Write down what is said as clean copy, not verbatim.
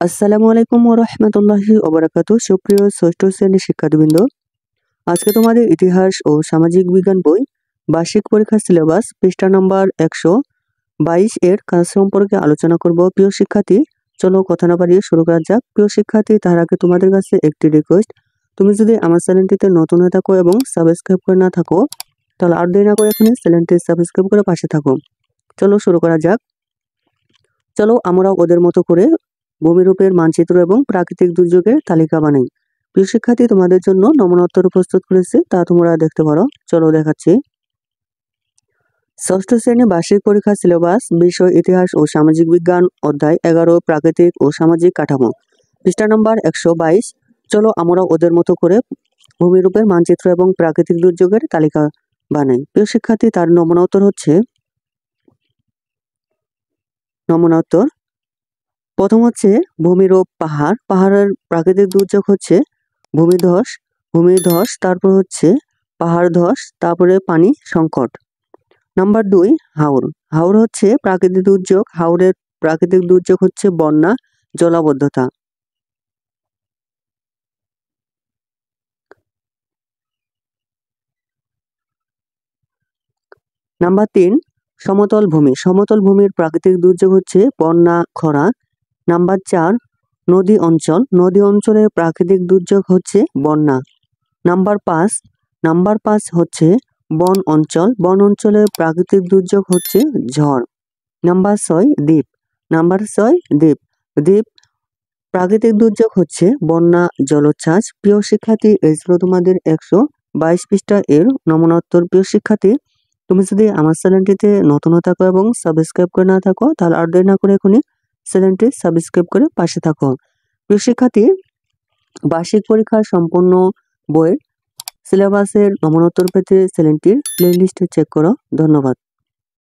আসসালামু আলাইকুম ওয়া রাহমাতুল্লাহি ওয়া বারাকাতুহু। সুপ্রিয় ষষ্ঠ শ্রেণীর শিক্ষার্থীবৃন্দ, আজকে তোমাদের ইতিহাস ও সামাজিক বিজ্ঞান বই বার্ষিক পরীক্ষার সিলেবাস পৃষ্ঠা নম্বর 122 এর কাজ সম্পর্কে আলোচনা করব। প্রিয় শিক্ষার্থী, চলো কথা না বাড়িয়ে শুরু করা যাক। প্রিয় শিক্ষার্থী, তার আগে তোমাদের কাছে একটি রিকোয়েস্ট, তুমি যদি আমার চ্যানেলটিতে নতুন হয়ে থাকো এবং সাবস্ক্রাইব করে না থাকো, তাহলে আর দেরি না করে এখনই চ্যানেলটি সাবস্ক্রাইব করে পাশে থাকো। চলো শুরু করা যাক। চলো আমরা ওদের মতো করে ভূমিরূপের মানচিত্র এবং প্রাকৃতিক দুর্যোগের তালিকা বানাই। প্রিয় শিক্ষার্থী, তোমাদের জন্য নমুনা উত্তর প্রস্তুত করেছি, তা তোমরা দেখতে পারো। চলো দেখাচ্ছি। ষষ্ঠ শ্রেণী বার্ষিক পরীক্ষা সিলেবাস, বিষয় ইতিহাস ও সামাজিক বিজ্ঞান, অধ্যায় 11 প্রাকৃতিক ও সামাজিক কাঠামো, পৃষ্ঠা নম্বর 122। চলো আমরা ওদের মতো করে ভূমিরূপের মানচিত্র এবং প্রাকৃতিক দুর্যোগের তালিকা বানাই। প্রিয় শিক্ষার্থী, তার নমুনা উত্তর হচ্ছে, নমুনা উত্তর প্রথম হচ্ছে ভূমিরূপ পাহাড়। পাহাড়ের প্রাকৃতিক দুর্যোগ হচ্ছে ভূমিধস, তারপর হচ্ছে পাহাড় ধস, তারপরে পানি সংকট। নাম্বার 2 হাওর। হাওর হচ্ছে প্রাকৃতিক দুর্যোগ। হাওরের প্রাকৃতিক দুর্যোগ হচ্ছে বন্যা, জলাবদ্ধতা। নাম্বার 3 সমতল ভূমি। সমতল ভূমির প্রাকৃতিক দুর্যোগ হচ্ছে বন্যা, খরা। নাম্বার 4 নদী অঞ্চল। নদী অঞ্চলের প্রাকৃতিক দুর্যোগ হচ্ছে বন্যা। নাম্বার 5 হচ্ছে বন অঞ্চল। বন অঞ্চলের প্রাকৃতিক দুর্যোগ হচ্ছে ঝড়। নাম্বার 6 দ্বীপ। দ্বীপ প্রাকৃতিক দুর্যোগ হচ্ছে বন্যা, জলোচ্ছ্বাস। প্রিয় শিক্ষার্থী, এই ছিল তোমাদের 122 পৃষ্ঠা এর নমুনা উত্তর। প্রিয় শিক্ষার্থী, তুমি যদি আমার চ্যানেলটিতে নতুন হয়ে থাকো এবং সাবস্ক্রাইব করে না থাকো, তাহলে আর দেরি না করে এখনই চ্যানেলটি সাবস্ক্রাইব করে পাশে থাকো। প্রিয় শিক্ষার্থী, বার্ষিক পরীক্ষার সম্পূর্ণ বইয়ের সিলেবাসের নমুনা উত্তর পেতে চ্যানেলটির প্লেলিস্ট চেক করো। ধন্যবাদ।